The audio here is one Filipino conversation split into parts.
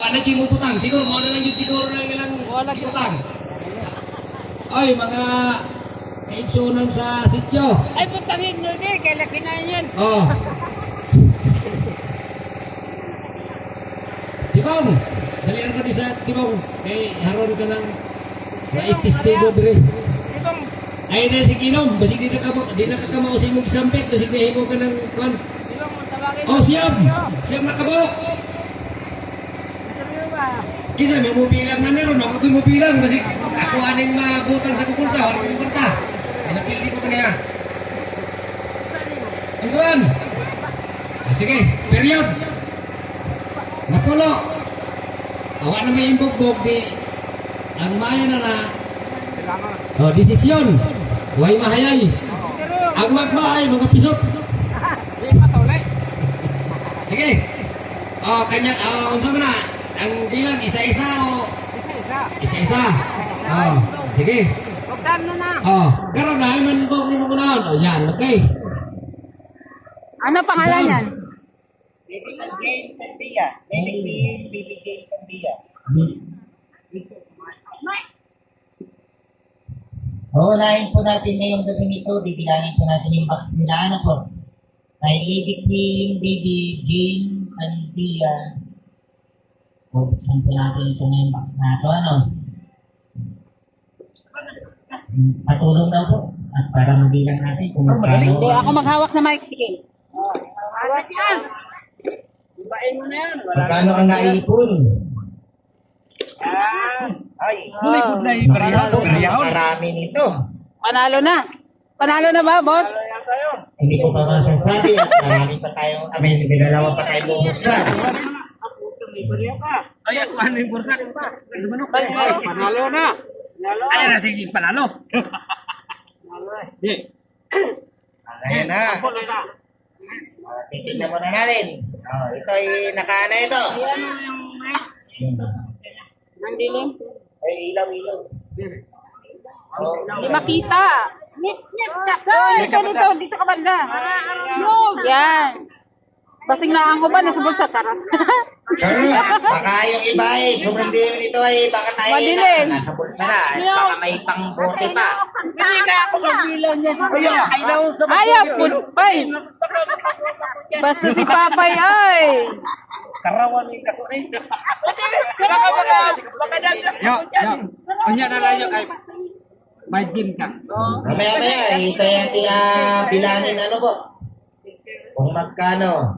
Ano yung putang? Siguro mo na lang yung siguro na ilang putang. Ay, mga kaigsunan sa sityo. Ay, putangin nyo din. Kaya laki na yan. Oh. Tibong, dalihan ka di sa Tibong. Kay haron ka ng maitis-tibo dire. Ibang, Ay na si Ginom, basig di nakakamausin mong isampit, basig nahimo ka ng kwan. ibang mo tawagin. Oh, siyam! Siyam nakabok! Interview ba? Kisa may mobilang na nero, ako ko'y mobilang, basig ako aning mabutang sa kukulsa, wala ko yung kwarta. Ay napili ko kaniya. Ang suwan! Sige, period! Napulo! Awa na may imbugbog di ang maya na oh, desisyon! Huwag mahayay! Ang magmahay, mga pisot! Di patulay. Sige! Oh, kanya, unsa mo na? Ang bilang, isa-isa o Isa-isa. isa-isa? Oh, sige. Buksan mo na. Oh, karon na, ay man po mo na. Oh, yan, okay. Ano pangalan yan? Baby Jane Candia. Baby Jane Candia. Unahin po natin ngayong gabi nito, bibilangin po natin yung box nila. Ano po? May Lady Queen, Baby Jane Candia. Buksan po natin ito ngayong box na ito. Ano? Patulong daw po. At para mabilang natin kung Hindi, magkano. ako maghawak sa mic. Sige. Arat yan. Ibain mo na yan. Magkano ang naipon? Ay, marami nito. Panalo na. Panalo na ba, boss? Hindi ko pa masasabi at marami pa tayong, may dalawa pa tayong bumusan. Ay, ano yung bursa? Panalo na. Panalo. Ay, na, sige, panalo. Ayan na. Titignan muna natin. Oh, ito ay nakaana ito. Ano yung mic? Nang dilim? Ay, ilaw. Oh, Hindi makita. Ay, ganito. Dito ka banda. Yan. Basing na ang uban, nasa bulsa. Charot. baka yung iba ay sobrang dilim nito ay baka tayo Madilim. nasa bulsa na at baka may pangbote pa. Hindi ka ako magbilang niya. Ayaw sa Ayaw, pulpay. Basta si Papay, ay. karawan yung katunay. Baka dami. Kunya na lang yung ay, may gin ka. Mamaya, ito yung bilangin ano po. Kung magkano.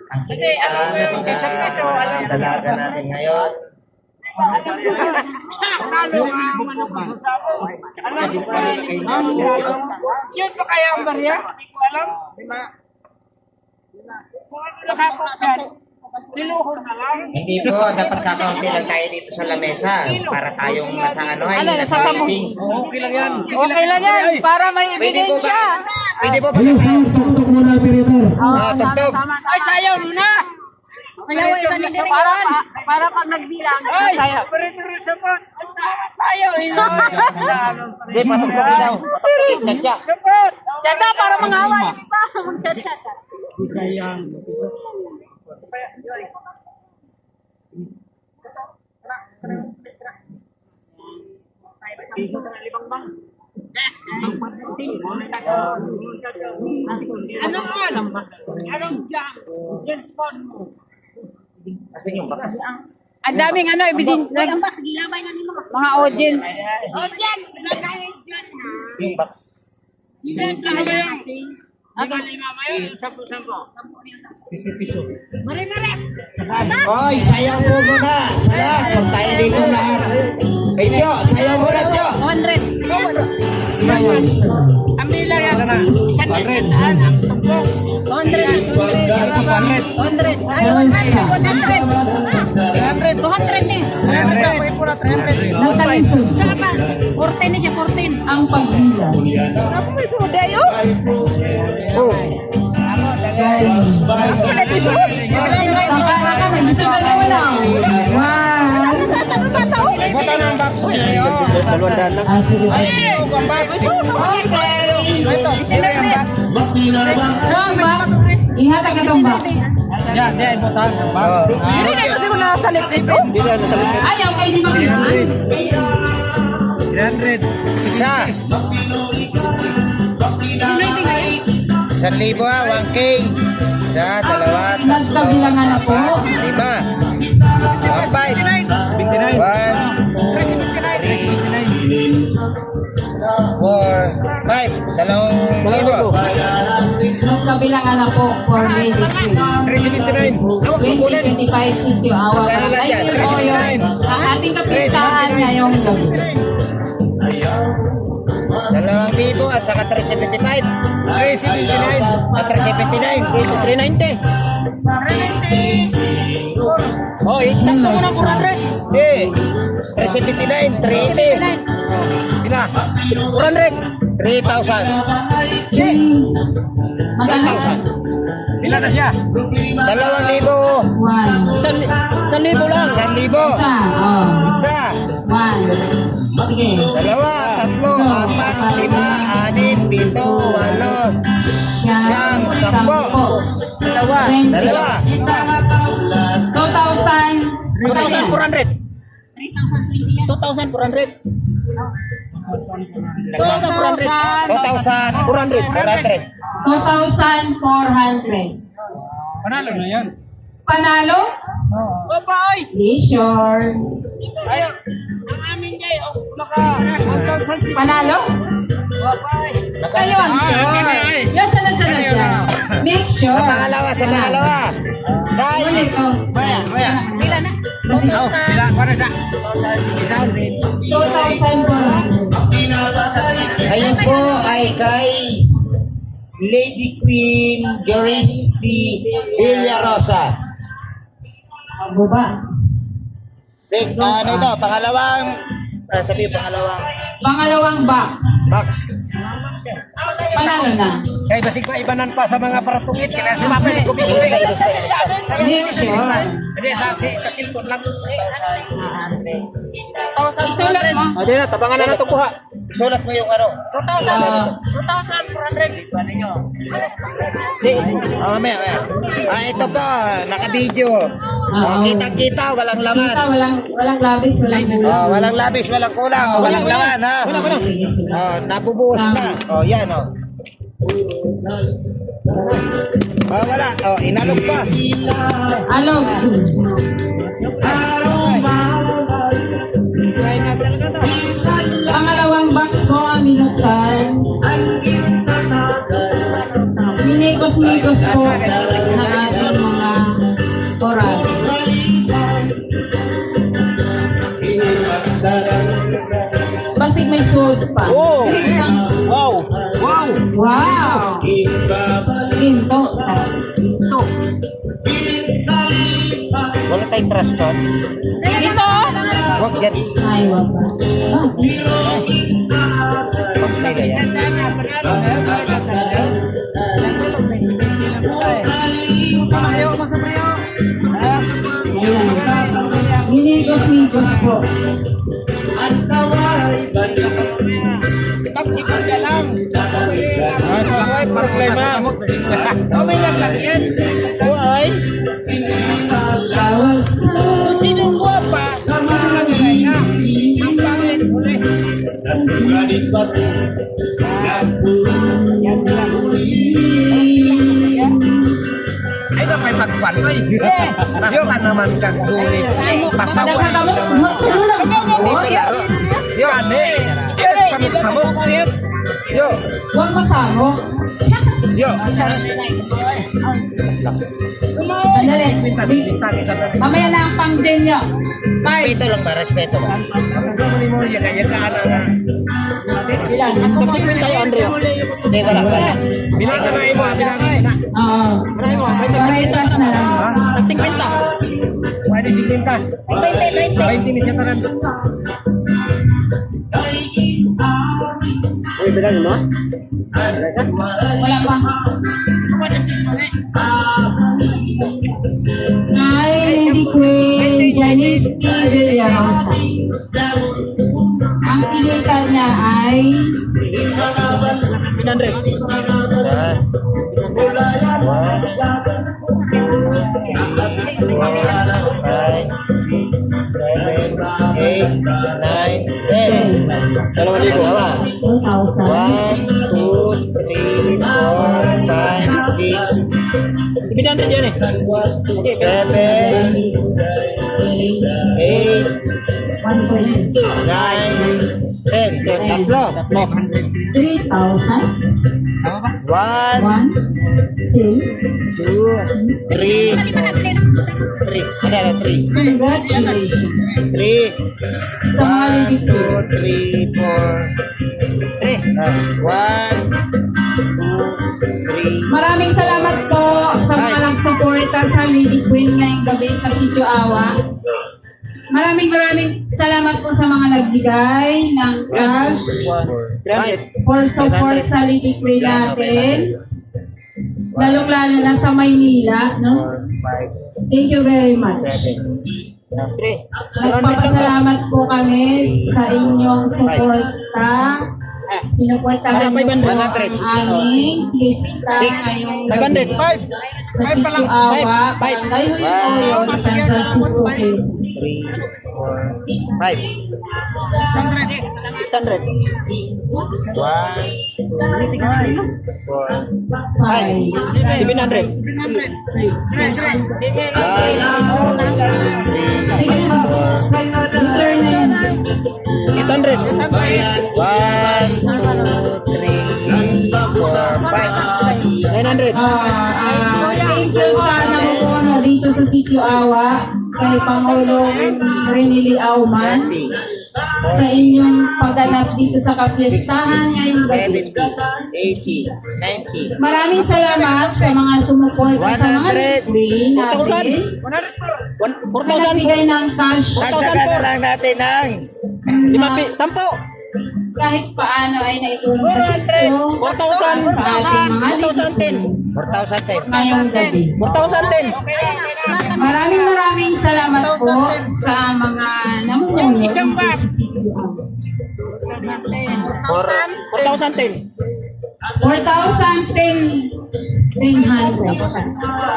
Ang dalaga natin ngayon. Yun pa kaya ang barya? Hindi ko alam. Nakakuksan. Niluhon na lang. Hindi po, dapat kakaunti lang tayo dito sa lamesa para tayong nasa ano ay, Ano, nasa nasa meeting. Okay lang yan. Okay lang yan. Para may Pwede po ba? ebidensya. Pwede po ba? Tuktok muna, operator. Oh, tugtog. Ay, sayaw mo na! Sayaw, isa ni Direk. Para pag nagbilang, Ay, sayaw. pare-pare sapot. Sayaw, Hindi, patugtogin daw. Patugtogin, tadya. sapot! Tata, para mangawan. Diba? Magchat-chat. Ano on? Anong jam? Cellphone mo. Kasi yung bakas. Ang daming ano, ebidensya. Mga audience. O dyan, nagkahit dyan na. Yung box. Ano ba yan? Ano lima ba yun? Sampo. Mari-mari! Oy, sayaw mo muna. Sayaw. Kung tayo dito lahat. Medyo, sayaw muna, Tyo. 100. Ang bilang yan. 100. Ang tumbok. 100. 100. Ay, 100. 200 ni. 14 ni siya, 14. Ang pagbilang. Ako may suda yun. Oh. Ako na tisod. May bisa na wala. Bota ng bakso yun. Ihatag na itong box. Yan, yan, butang. Oh. Hindi na kasi kung nasa lip dito. Ayaw kayo di mag-iwan. 300. Isa. 1,000 ha, 1K. Isa, dalawa, Nagkabilangan na po. 5. 1,500. 59. 1, 4, 5. 2,000. Nagkabilangan na po for ladies week. 379. 2025 Sitio Awa. Kaya lang yan, Ayun po yun. Ang ating kapistahan ngayong gabi. 2,000 at saka 375. 379. At 379. 390. Oh, sakto mo ng 400. Hindi. 379. 380. Pila? 400. 3,000. Magkano? 3,000. Pila na siya? 2,000. One. 1,000 lang. 1,000. Isa. Oh. Isa. One. Sige. 2, 3, 4, 5, 6, 7, 8, 9, 10, 10. Dalawa. 2,000. 2,400. 2,400. 2,400. 2,400. 2,400. Panalo na yan. Panalo? Bye-bye. Sure. Ay, ang amin niya, Panalo? Bye-bye. Kayo ang sure. Yan, sana. Make sure. Sa pangalawa, sa pangalawa. Dahil. Ulit ko. Maya. Pila na? Oh, pila. Para sa? 2,400. Ayun po ay kay Lady Queen Joristy Villarosa. Baba. Ano ito? Pangalawang, Pangalawang box. box. Panalo na. Kaya basig pa ibanan pa sa mga paratungit. Kaya si Mapel, kumikuwi. Make sure. Hindi, sa cellphone lang. Isulat mo. O, di na, tabangan na ito kuha. Sulat mo yung ano. 2,400. Mamaya. Ito po, naka-video. Oo. Kitang-kita, walang laman. Kita, walang labis, walang kulang. Walang labis, walang kulang, walang laman, ha? Nabubuhos na. Yan, wala. Inalog pa. Ano? Pangalawang box ko ang minuksan. Minikos-mikos po na ating mga oras. Basig may sold pa. Oh! Wow! Wow! Wow! Ginto. Wala tayong trust ko. Ito! Huwag yan. Ay, wag ba? Huwag sila yan. Ayan. Minikos-mikos po. Pag-sipag ka lang. Problema. Kami lang yan. Buhay. Bawas na. Sinong guwapa? Ang pangit ulit. Ay, na may magpanoy. Basta naman kang gulit. Pasawan naman. Dito laro. Yo, samot-samot. Yo, Huwag masamo. yo. Sandali. Mamaya na ang pang-gen nyo. Respeto lang ba? Respeto ba? Kapag tayo, Andrea. Hindi, wala. Binaka na mo, binaka na. Oo. Paritas na lang. Ha? 50. Pwede 50. 20 ni siya tanan. Uy, bilang mo? Wala pa. Ay, Lady Queen Janice T. Villarosa. Ang initan niya ay 100. 10. Tatlo. 3,000. 1, 2. 2, 3. 3. Ano, 3. Congratulations. 3. Sa mga 1, 2, 3, 4. 1, 2, 3. Maraming salamat po sa mga nagsuporta sa Lady Queen ngayong gabi sa Sitio Awa. Maraming salamat po sa mga nagbigay ng cash for support sa Lady Queen natin. Lalong-lalo na sa Maynila, no? Thank you very much. Nagpapasalamat po kami sa inyong suporta. Sinuportahan niyo po ang aming lista ngayong gabi. 500. Sa Sitio Awa, Barangay Hulipoyo, San Francisco City. 5. 600. 700. 800. 900. Thank you sa namupuno dito sa Sitio Awa kay Pangulong Renili Auman sa inyong pagganap dito sa kapiestahan ngayong gabi. 80, 90. Maraming salamat sa mga sumuporta sa mga libre natin. 4,000. Nagbigay ng cash Dagdagan na lang natin ng 10. kahit paano ay naitulong sa sitio 4,000. sa ating mga libre 4,000. ngayong gabi. 4,010. Maraming salamat po sa mga namumuno dito sa Sitio Awa. 4,010. 4,010 300.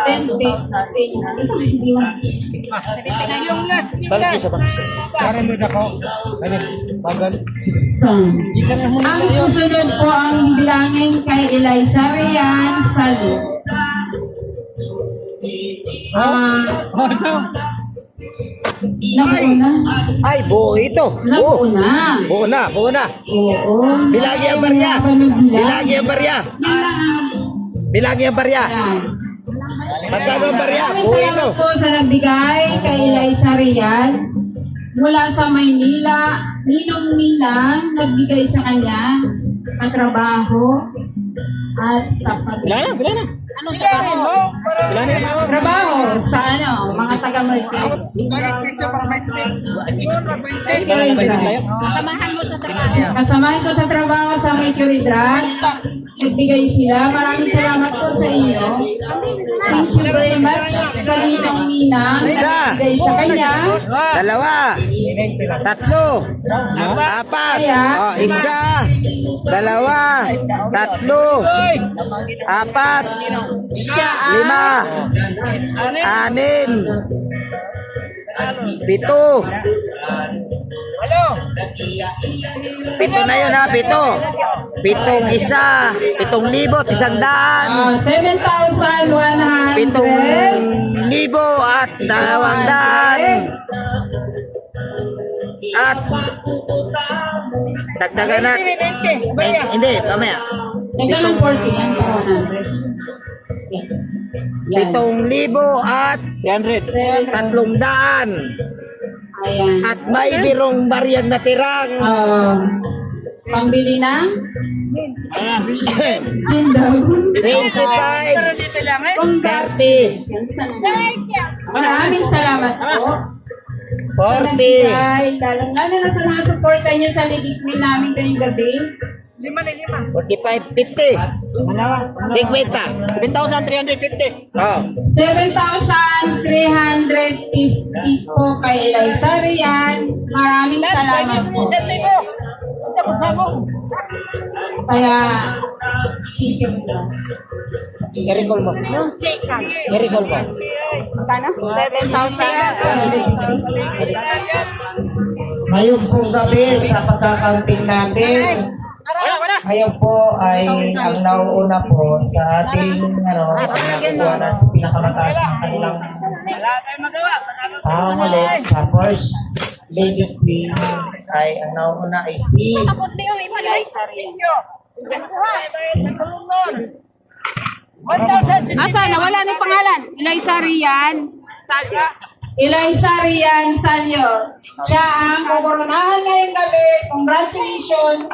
10 pesos. Balik isa ba? Ang susunod po ang bibilangin kay Eliza Rian Salu. Nabuo na. Ay, buo ito. Nabuo na. Buo na. Oo. Bilagi ang barya. Bilagi ang barya. Yan lang. Bilagi ang barya. Yan. Magkano ang barya? Maraming Buo ito. salamat po sa nagbigay kay Eliza Rian mula sa Maynila. Ninong Milang nagbigay sa kanya katrabaho at sa Bilang na. Anong trabaho? Trabaho sa mga taga-Mercury. Kasamahan ko sa trabaho sa Mercury Drug. Nagbigay sila. Maraming salamat po sa inyo. Thank you very much sa Ninong Milang. Isa. Nagbigay sa kanya. 2, 3, 4. Oh, 1, 2, 3, 4, 5, Siya 6, 7, 7 na yun ha, 7. 7 isa, 7,000 at 100. 7,100. 7,000 at 200. At dagdagan natin. Hindi, mamaya. Teka lang 40 yan, 100. 7,000 at 300. 300. Ayan. At may birong bariyang natirang. Pambili ng gin daw. 25, 30, Maraming salamat po. 40, Lalong-lalo na sa mga supporta niyo sa Lady Queen namin ngayong gabi. 45, 50, 50. 7,350. Oh. 7,350 po kay Eliza Rian. Maraming salamat po. Kaya, I-recall mo. I-recall mo. magkano? 7,000. Ngayon po gabi sa pagkakaunting natin, ngayon po ay ang nauuna po sa ating nakukuha ng pinakamataas ng kanilang Wala tayong magawa. pangalit sa first Lady Queen ay ang nauna ay si Asa? Nawala na yung pangalan. Eliza Rian Salyo. Eliza Rian Salyo. Siya ang kukoronahan ngayong gabi. Congratulations.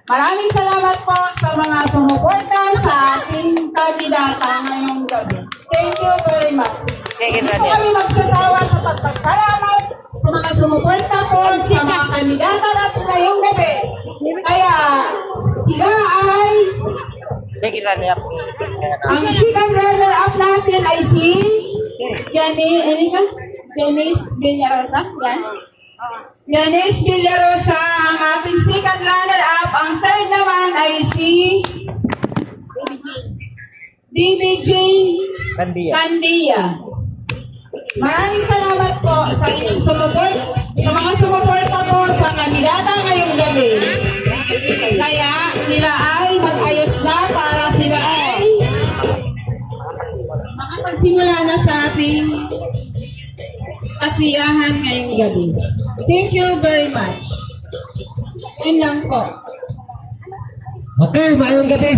Maraming salamat po sa mga sumuporta sa ating kandidata ngayong gabi. Thank you very much. Sige, Hindi po Rania. kami magsasawa sa pagpagkalamat sa mga sumuporta po sa mga kandidata natin ngayong gabi. Kaya, sila ay Sige, Rania, please. Ayan, ang second runner-up natin ay si Janice Villarosa. Yan. Janice Villarosa, ang ating second runner-up. Ang third naman ay si BBJ Kandiya. Candia. Maraming salamat po sa inyong sumuport, sa mga sumuporta po sa kandidata ngayong gabi. Kaya sila ay mag-ayos na para sila ay makapagsimula na sa ating kasiyahan ngayong gabi. Thank you very much. Yun lang po. Okay, mayong gabi.